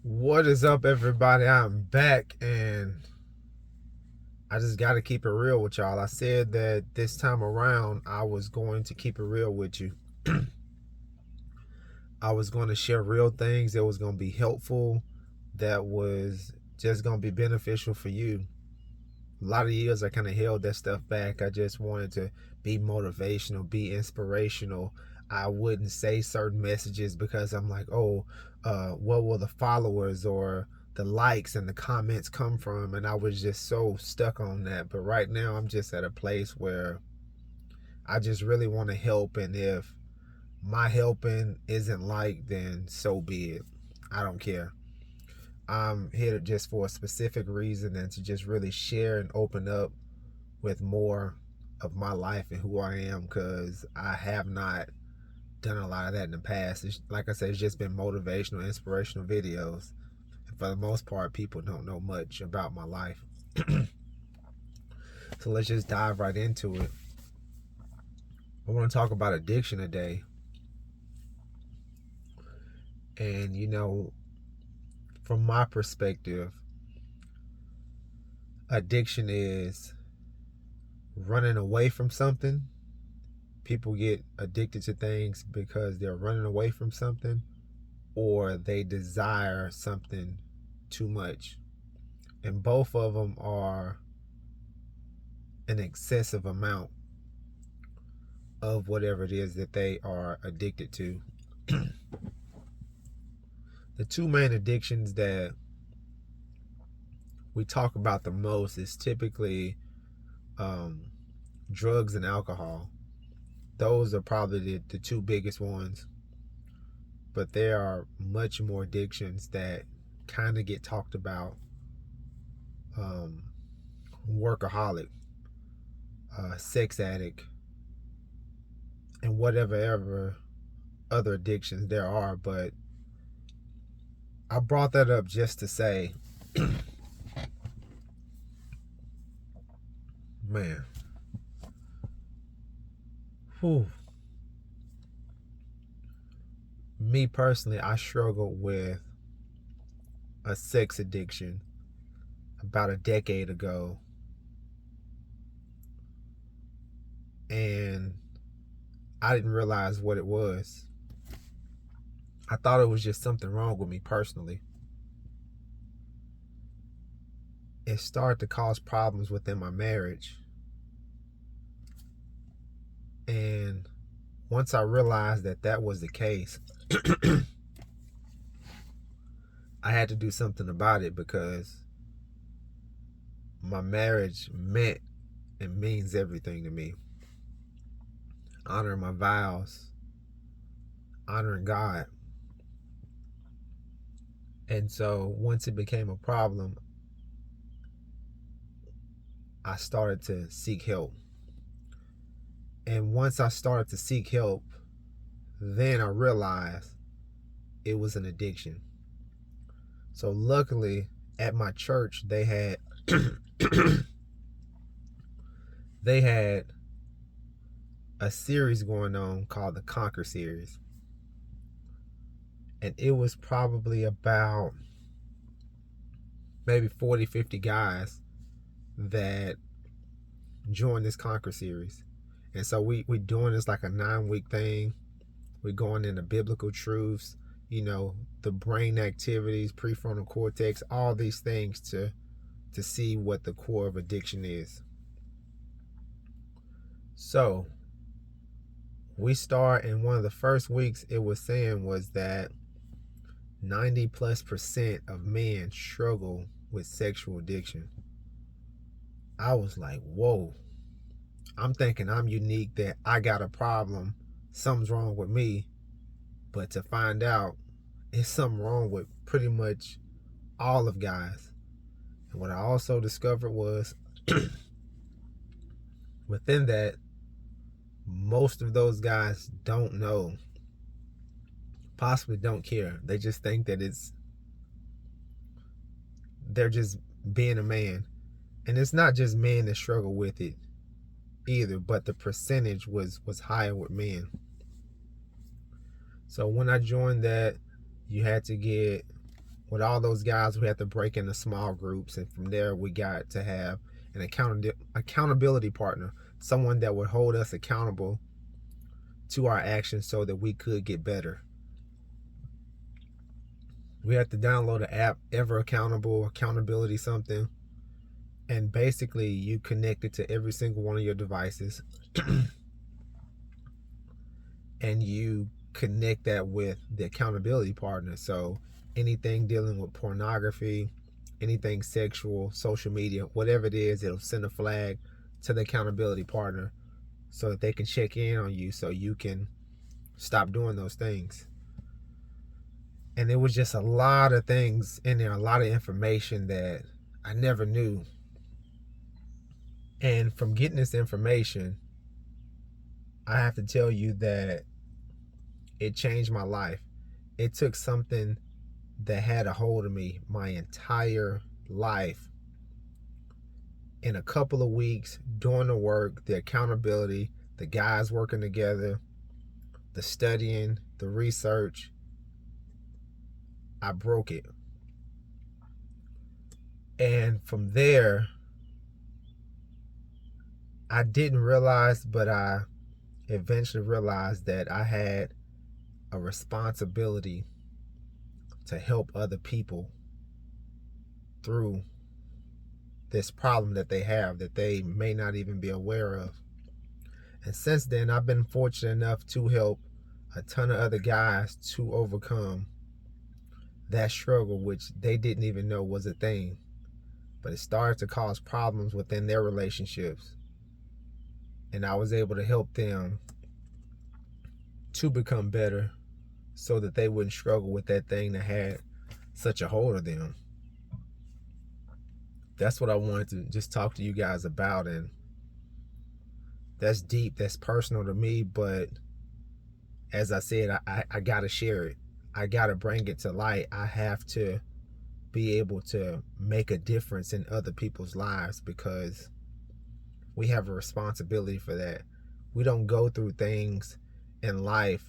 What is up, everybody? I'm back, and I just got to keep it real with y'all. I said that this time around I was going to keep it real with you. I was going to share real things that was going to be helpful, that was just going to be beneficial for you. A lot of years I kind of held that stuff back. I just wanted to be motivational, be inspirational. I wouldn't say certain messages because I'm like, what will the followers or the likes and the comments come from? And I was just so stuck on that. But right now I'm just at a place where I just really want to help. And if my helping isn't liked, then so be it. I don't care. I'm here just for a specific reason, and to just really share and open up with more of my life and who I am, because I have not done a lot of that in the past. Like I said, it's just been motivational, inspirational videos. And for the most part, people don't know much about my life. So let's just dive right into it. I want to talk about addiction today. And, from my perspective, addiction is running away from something. People get addicted to things because they're running away from something, or they desire something too much. And both of them are an excessive amount of whatever it is that they are addicted to. The two main addictions that we talk about the most is typically drugs and alcohol. Those are probably the two biggest ones. But there are much more addictions that kind of get talked about. Workaholic, sex addict, and whatever other addictions there are. But I brought that up just to say, man, whew. Me personally, I struggled with a sex addiction about a decade ago. And I didn't realize what it was. I thought it was just something wrong with me personally. It started to cause problems within my marriage. And once I realized that that was the case, I had to do something about it, because my marriage meant and means everything to me. Honoring my vows, honoring God. And so once it became a problem, I started to seek help. And once I started to seek help, then I realized it was an addiction. So luckily at my church, they had they had a series going on called the Conquer series. And it was probably about maybe 40, 50 guys that joined this Conquer series. And so we doing this like a 9-week thing. We're going into biblical truths, the brain activities, prefrontal cortex, all these things to see what the core of addiction is. So we start, and one of the first weeks it was saying was that 90+% of men struggle with sexual addiction. I was like, whoa. I'm thinking I'm unique, that I got a problem, something's wrong with me. But to find out, it's something wrong with pretty much all of guys. And what I also discovered was within that, most of those guys don't know, possibly don't care. They just think that they're just being a man. And it's not just men that struggle with it either, but the percentage was higher with men. So when I joined that, you had to get with all those guys, we had to break into small groups, and from there we got to have an accountability partner, someone that would hold us accountable to our actions so that we could get better. We had to download an app, Ever Accountable, Accountability something, and basically you connect it to every single one of your devices and you connect that with the accountability partner. So anything dealing with pornography, anything sexual, social media, whatever it is, it'll send a flag to the accountability partner so that they can check in on you so you can stop doing those things. And it was just a lot of things in there, a lot of information that I never knew. And from getting this information, I have to tell you that it changed my life. It took something that had a hold of me my entire life. In a couple of weeks, doing the work, the accountability, the guys working together, the studying, the research, I broke it. And from there, I didn't realize, but I eventually realized that I had a responsibility to help other people through this problem that they have that they may not even be aware of. And since then, I've been fortunate enough to help a ton of other guys to overcome that struggle, which they didn't even know was a thing. But it started to cause problems within their relationships. And I was able to help them to become better so that they wouldn't struggle with that thing that had such a hold of them. That's what I wanted to just talk to you guys about. And that's deep, that's personal to me, but as I said, I gotta share it. I gotta bring it to light. I have to be able to make a difference in other people's lives because we have a responsibility for that. We don't go through things in life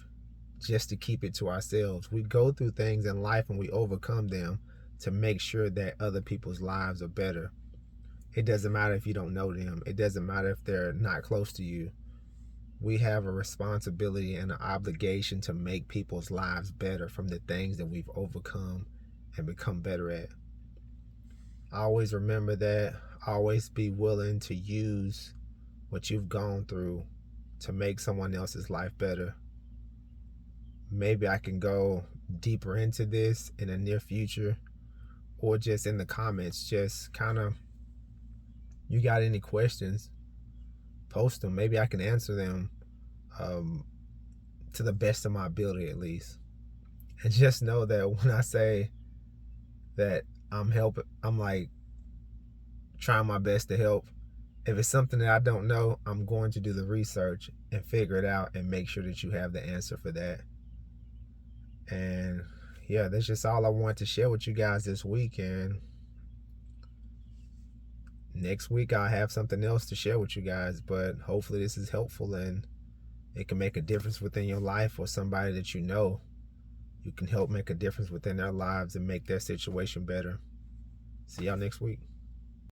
just to keep it to ourselves. We go through things in life and we overcome them to make sure that other people's lives are better. It doesn't matter if you don't know them. It doesn't matter if they're not close to you. We have a responsibility and an obligation to make people's lives better from the things that we've overcome and become better at. Always remember that. Always be willing to use what you've gone through to make someone else's life better. Maybe I can go deeper into this in the near future, or just in the comments, just kind of, you got any questions, post them. Maybe I can answer them to the best of my ability, at least. And just know that when I say that I'm helping, I'm like trying my best to help. If it's something that I don't know, I'm going to do the research and figure it out and make sure that you have the answer for that. And yeah, that's just all I wanted to share with you guys this week. And next week I'll have something else to share with you guys, but hopefully this is helpful and it can make a difference within your life, or somebody that you know. You can help make a difference within their lives and make their situation better. See y'all next week.